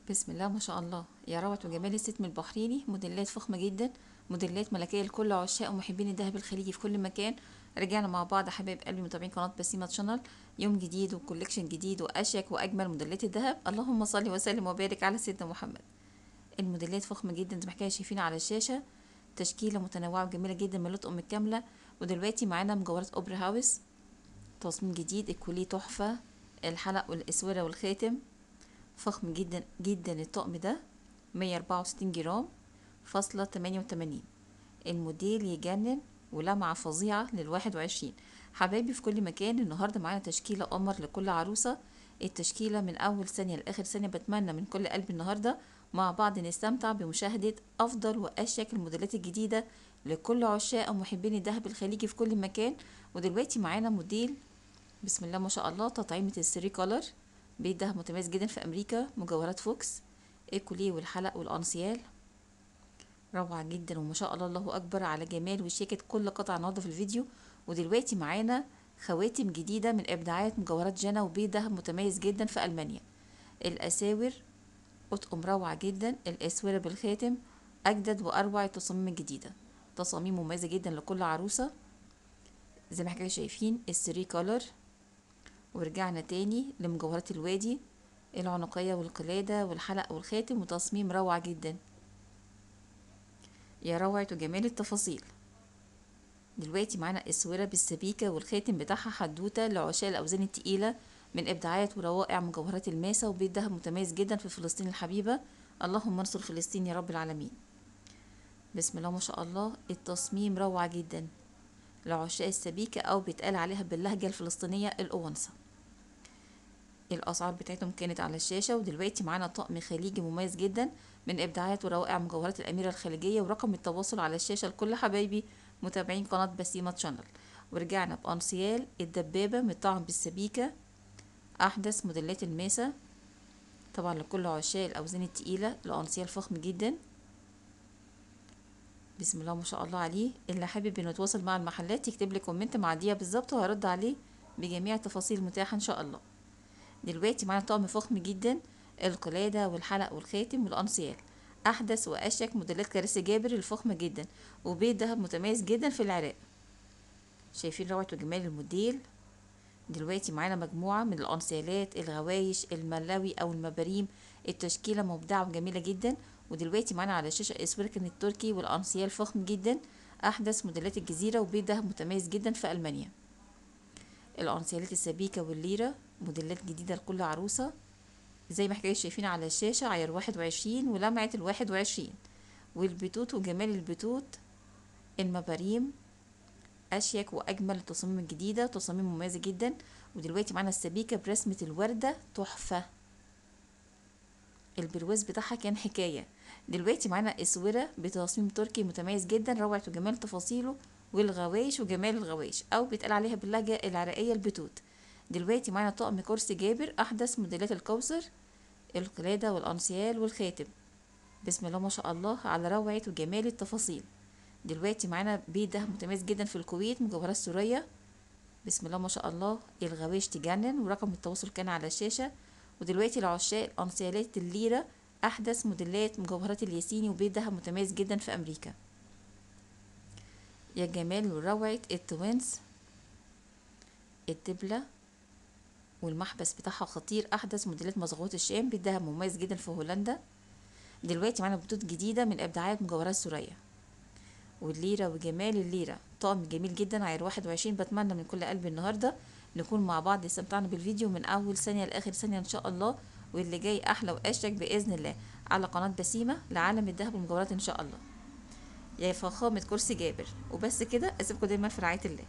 بسم الله ما شاء الله، يا روعة وجمال الستم البحريني. موديلات فخمة جدا، موديلات ملكية لكل عشاق ومحبين الذهب الخليجي في كل مكان. رجعنا مع بعض حبايب قلبي متابعين قناة بسيمة شانل، يوم جديد وكوليكشن جديد واشيك واجمل موديلات الذهب. اللهم صل وسلم وبارك على سيدنا محمد. الموديلات فخمة جدا زي ما احنا شايفين على الشاشة، تشكيلة متنوعة وجميلة جدا من لطقم الكاملة. ودلوقتي معانا مجوهرات اوبرا هاوس، تصميم جديد، الكوليه تحفة، الحلق والاسورة والخاتم فخم جدا جدا. الطقم ده 164 جرام فاصلة 88. الموديل يجنن ولمعة فظيعة لل21. حبايبي في كل مكان، النهاردة معانا تشكيلة قمر لكل عروسة. التشكيلة من أول ثانية لآخر ثانية. بتمنى من كل قلب النهاردة مع بعض نستمتع بمشاهدة أفضل وأشيك الموديلات الجديدة لكل عشاق ومحبين الذهب الخليجي في كل مكان. ودلوقتي معانا موديل بسم الله ما شاء الله، تطعيمة السري كولر، بيت دهب متميز جدا في أمريكا، مجوهرات فوكس، الكوليه والحلق والأنسيال، روعة جدا وما شاء الله الله أكبر على جمال وشيكة كل قطعة النهاردة في الفيديو. ودلوقتي معانا خواتم جديدة من إبداعات مجوهرات جانا، وبيت دهب متميز جدا في ألمانيا. الأساور أطقم روعة جدا، الأسورة بالخاتم أجدد وأروع التصاميم الجديدة، تصاميم مميزة جدا لكل عروسة زي ما احنا شايفين. السري كولر، ورجعنا تاني لمجوهرات الوادي، العنقية والقلادة والحلق والخاتم، وتصميم روعة جدا. يا روعة وجمال التفاصيل. دلوقتي معانا اسورة بالسبيكة والخاتم بتاعها حدوتة لعشاق الأوزان التقيلة، من إبداعات وروائع مجوهرات الماسة، وبيت دهب متميز جدا في فلسطين الحبيبة. اللهم انصر فلسطين يا رب العالمين. بسم الله ما شاء الله، التصميم روعة جدا لعشاق السبيكة، أو بيتقال عليها باللهجة الفلسطينية الأونصة. الاسعار بتاعتهم كانت على الشاشه. ودلوقتي معانا طقم خليجي مميز جدا من ابداعات وروائع مجوهرات الاميره الخليجيه، ورقم التواصل على الشاشه لكل حبايبي متابعين قناه بسيمه شانل. ورجعنا بانسيال الدبابه متطعم بالسبيكه، احدث موديلات الماسه طبعا لكل عشاق الاوزان التقيله. الانسيال فخم جدا بسم الله ما شاء الله عليه. اللي حابب انه يتواصل مع المحلات يكتب لي كومنت مع دقيقه بالظبط وهرد عليه بجميع التفاصيل المتاحه ان شاء الله. دلوقتي معانا طقم فخم جدا، القلادة والحلق والخاتم والأنسيال، أحدث وأشيك موديلات كراسي جابر الفخمة جدا، وبيت دهب متميز جدا في العراق. شايفين روعة وجمال الموديل. دلوقتي معانا مجموعة من الأنسيالات، الغوايش، الملاوي أو المباريم، التشكيلة مبدعة وجميلة جدا. ودلوقتي معانا على الشاشة اسوركن التركي والأنسيال فخم جدا، أحدث موديلات الجزيرة، وبيت دهب متميز جدا في ألمانيا. الأنسيالات السبيكة والليرة موديلات جديدة لكل عروسة زي ما احنا شايفين على الشاشة، عيار 21 ولمعة 21. والبتوت وجمال البتوت، المباريم أشيك وأجمل التصاميم الجديدة، تصاميم مميزة جدا. ودلوقتي معانا السبيكة برسمة الوردة تحفة، البرواز بتاعها كان حكاية. دلوقتي معانا اسورة بتصميم تركي متميز جدا، روعة وجمال تفاصيله، والغوايش وجمال الغوايش أو بيتقال عليها باللهجة العراقية البتوت. دلوقتي معانا طقم كرسي جابر، أحدث موديلات الكوثر، القلادة والأنسيال والخاتم. بسم الله ما شاء الله على روعة وجمال التفاصيل. دلوقتي معانا بيت دهب متميز جدا في الكويت، مجوهرات سورية. بسم الله ما شاء الله، الغوايش تجنن، ورقم التواصل كان على الشاشة. ودلوقتي لعشاق الأنسيالات الليرة، أحدث موديلات مجوهرات الياسيني، وبيت دهب متميز جدا في أمريكا. يا جمال وروعة التوينز، الدبلة والمحبس بتاعها خطير، أحدث موديلات مصاغات الشام، بيت دهب مميز جدا في هولندا. دلوقتي معانا بطوط جديدة من إبداعات مجوهرات سوريا، والليرة وجمال الليرة طقم جميل جدا، عيار 21. بتمنى من كل قلبي النهاردة نكون مع بعض استمتعنا بالفيديو من أول ثانية لآخر ثانية إن شاء الله، واللي جاي أحلى وأشيك بإذن الله على قناة بسيمة لعالم الذهب والمجوهرات إن شاء الله. يا فخامة كرسي جابر. وبس كده، أسيبكم دايما في رعاية الله.